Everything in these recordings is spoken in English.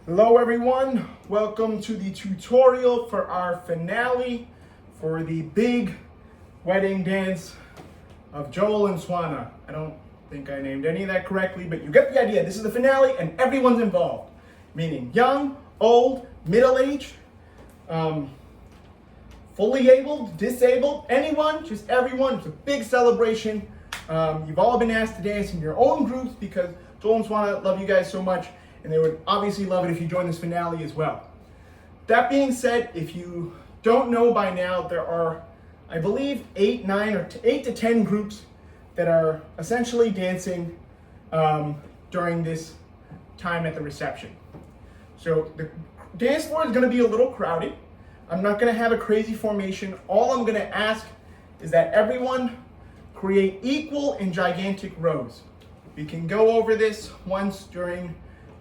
Hello everyone, welcome to the tutorial for our finale for the big wedding dance of Joel and Swana. I don't think I named any of that correctly, but you get the idea. This is the finale and everyone's involved, meaning young, old, middle-aged, fully able, disabled, anyone, just everyone. It's a big celebration. You've all been asked to dance in your own groups because Joel and Swana love you guys so much. And they would obviously love it if you join this finale as well. That being said, if you don't know by now, there are, I believe, 8 to 10 groups that are essentially dancing during this time at the reception. So the dance floor is going to be a little crowded. I'm not going to have a crazy formation. All I'm going to ask is that everyone create equal and gigantic rows. We can go over this once during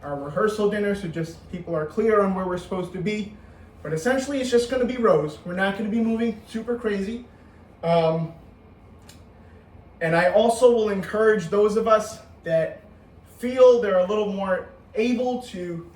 our rehearsal dinner, so just people are clear on where we're supposed to be. But essentially, it's just going to be rows. We're not going to be moving super crazy. And I also will encourage those of us that feel they're a little more able to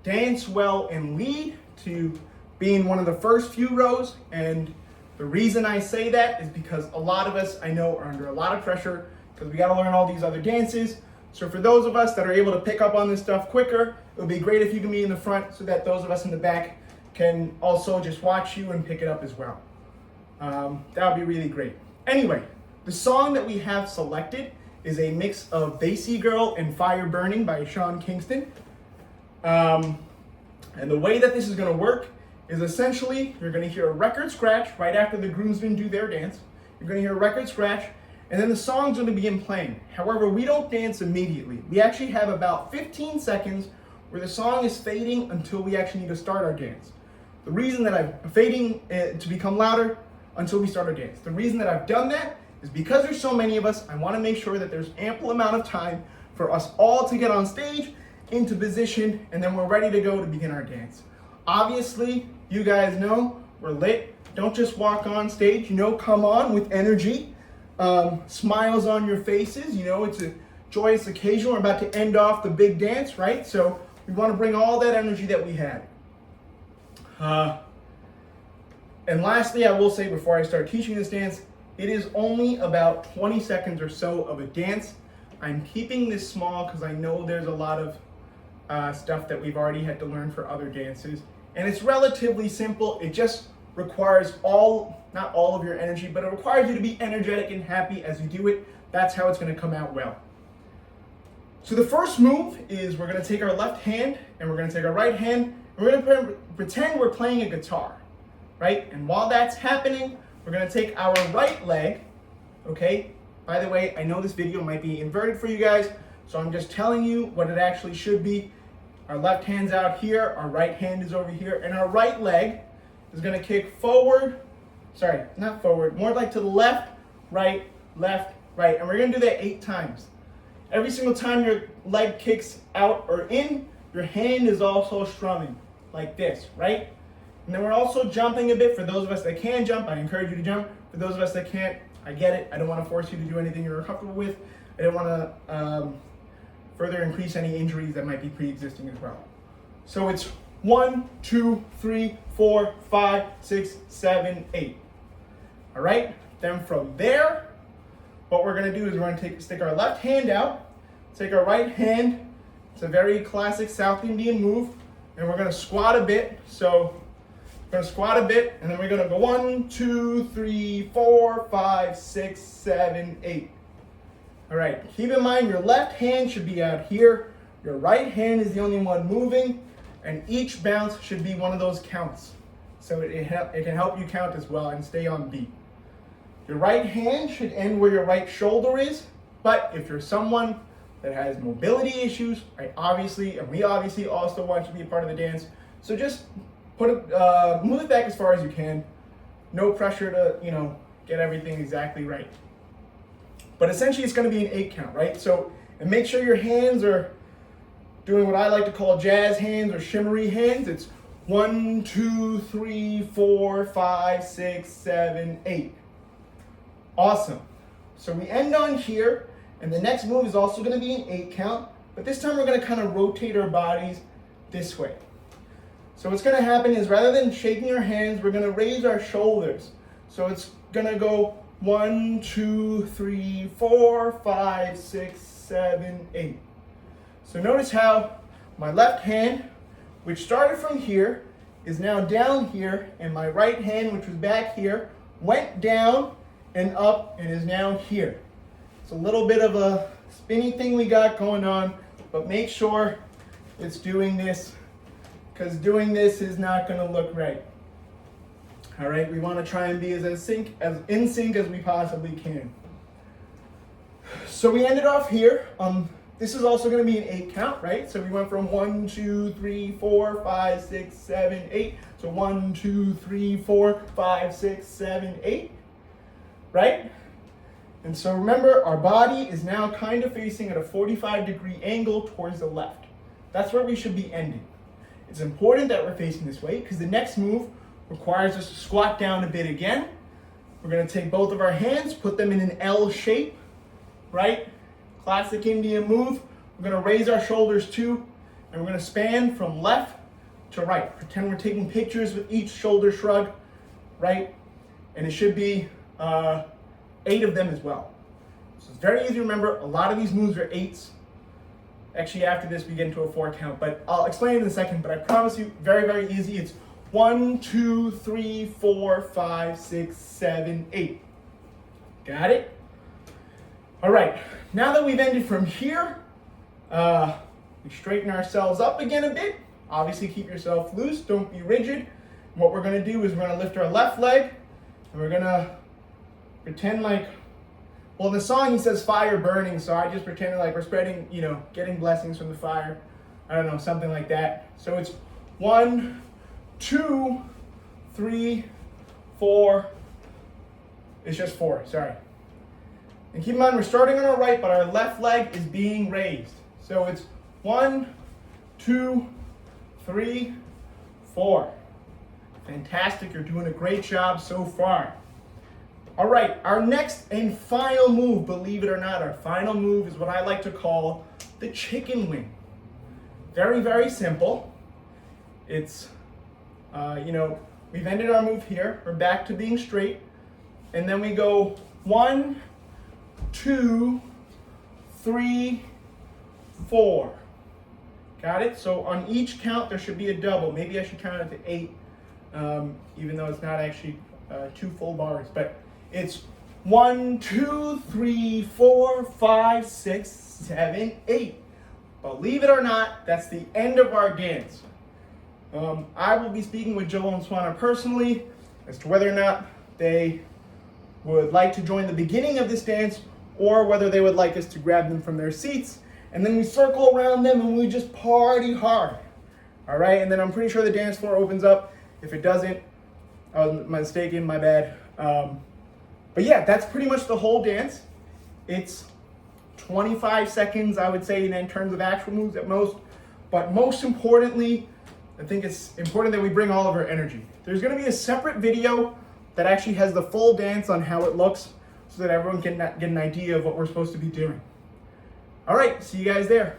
dance well and lead to be in one of the first few rows. And the reason I say that is because a lot of us, I know, are under a lot of pressure because we got to learn all these other dances. So for those of us that are able to pick up on this stuff quicker, it would be great if you can be in the front so that those of us in the back can also just watch you and pick it up as well. That would be really great. Anyway, the song that we have selected is a mix of Basie Girl and Fire Burning by Sean Kingston. And the way that this is going to work is essentially you're going to hear a record scratch right after the groomsmen do their dance. You're going to hear a record scratch. And then the song's going to begin playing. However, we don't dance immediately. We actually have about 15 seconds where the song is fading until we actually need to start our dance. The reason that I'm fading to become louder until we start our dance. The reason that I've done that is because there's so many of us, I want to make sure that there's ample amount of time for us all to get on stage, into position, and then we're ready to go to begin our dance. Obviously, you guys know we're lit. Don't just walk on stage, come on with energy. Smiles on your faces, it's a joyous occasion. We're about to end off the big dance, right? So we want to bring all that energy that we had. And lastly, I will say before I start teaching this dance, it is only about 20 seconds or so of a dance. I'm keeping this small because I know there's a lot of stuff that we've already had to learn for other dances. And it's relatively simple. It just requires not all of your energy, but it requires you to be energetic and happy as you do it. That's how it's going to come out well. So the first move is we're going to take our left hand and we're going to take our right hand and we're going to pretend we're playing a guitar, right? And while that's happening, we're going to take our right leg, okay? By the way, I know this video might be inverted for you guys, so I'm just telling you what it actually should be. Our left hand's out here, our right hand is over here, and our right leg is going to kick forward, not forward, more like to the left, right, and we're going to do that 8 times. Every single time your leg kicks out or in, your hand is also strumming, like this, right? And then we're also jumping a bit. For those of us that can jump, I encourage you to jump. For those of us that can't, I get it. I don't want to force you to do anything you're comfortable with. I don't want to further increase any injuries that might be pre-existing as well. So it's 1, 2, 3, 4, 5, 6, 7, 8. All right, then from there, what we're going to do is we're going to stick our left hand out, take our right hand. It's a very classic South Indian move, and we're going to squat a bit. So we're going to squat a bit, and then we're going to go 1, 2, 3, 4, 5, 6, 7, 8. All right, keep in mind your left hand should be out here. Your right hand is the only one moving. And each bounce should be one of those counts. So it can help you count as well and stay on beat. Your right hand should end where your right shoulder is. But if you're someone that has mobility issues, we obviously also want you to be a part of the dance. So just move it back as far as you can. No pressure to, get everything exactly right. But essentially it's going to be an 8 count, right? So, and make sure your hands are doing what I like to call jazz hands or shimmery hands. It's 1, 2, 3, 4, 5, 6, 7, 8. Awesome. So we end on here, and the next move is also going to be an 8 count, but this time we're going to kind of rotate our bodies this way. So what's going to happen is rather than shaking our hands, we're going to raise our shoulders. So it's going to go 1, 2, 3, 4, 5, 6, 7, 8. So notice how my left hand, which started from here, is now down here, and my right hand, which was back here, went down and up and is now here. It's a little bit of a spinny thing we got going on, but make sure it's doing this, because doing this is not going to look right. All right, we want to try and be as in sync as we possibly can. So we ended off here. This is also going to be an 8 count, right? So we went from 1, 2, 3, 4, 5, 6, 7, 8. So 1, 2, 3, 4, 5, 6, 7, 8, right? And so remember, our body is now kind of facing at a 45-degree angle towards the left. That's where we should be ending. It's important that we're facing this way because the next move requires us to squat down a bit again. We're going to take both of our hands, put them in an L shape, right? Classic Indian move. We're going to raise our shoulders too, and we're going to span from left to right. Pretend we're taking pictures with each shoulder shrug, right? And it should be 8 of them as well. So it's very easy to remember. A lot of these moves are 8s. Actually, after this, we get into a 4 count, but I'll explain it in a second. But I promise you, very, very easy. It's 1, 2, 3, 4, 5, 6, 7, 8. Got it? All right. Now that we've ended from here, we straighten ourselves up again a bit. Obviously, keep yourself loose. Don't be rigid. What we're going to do is we're going to lift our left leg, and we're going to pretend like, well, in the song he says fire burning, so I just pretended like we're spreading, getting blessings from the fire. I don't know, something like that. So it's 1, 2, 3, 4. It's just 4, sorry. And keep in mind, we're starting on our right, but our left leg is being raised. So it's 1, 2, 3, 4. Fantastic, you're doing a great job so far. All right, our next and final move, believe it or not, our final move is what I like to call the chicken wing. Very, very simple. It's, we've ended our move here. We're back to being straight. And then we go 1, 2, 3, 4. Got it? So on each count, there should be a double. Maybe I should count it to 8, even though it's not actually 2 full bars. But it's 1, 2, 3, 4, 5, 6, 7, 8. Believe it or not, that's the end of our dance. I will be speaking with Joel and Swana personally as to whether or not they would like to join the beginning of this dance or whether they would like us to grab them from their seats, and then we circle around them and we just party hard. All right, and then I'm pretty sure the dance floor opens up. If it doesn't, I was mistaken, my bad. But yeah, that's pretty much the whole dance. It's 25 seconds, I would say, in terms of actual moves at most. But most importantly, I think it's important that we bring all of our energy. There's going to be a separate video that actually has the full dance on how it looks so that everyone can get an idea of what we're supposed to be doing. All right, see you guys there.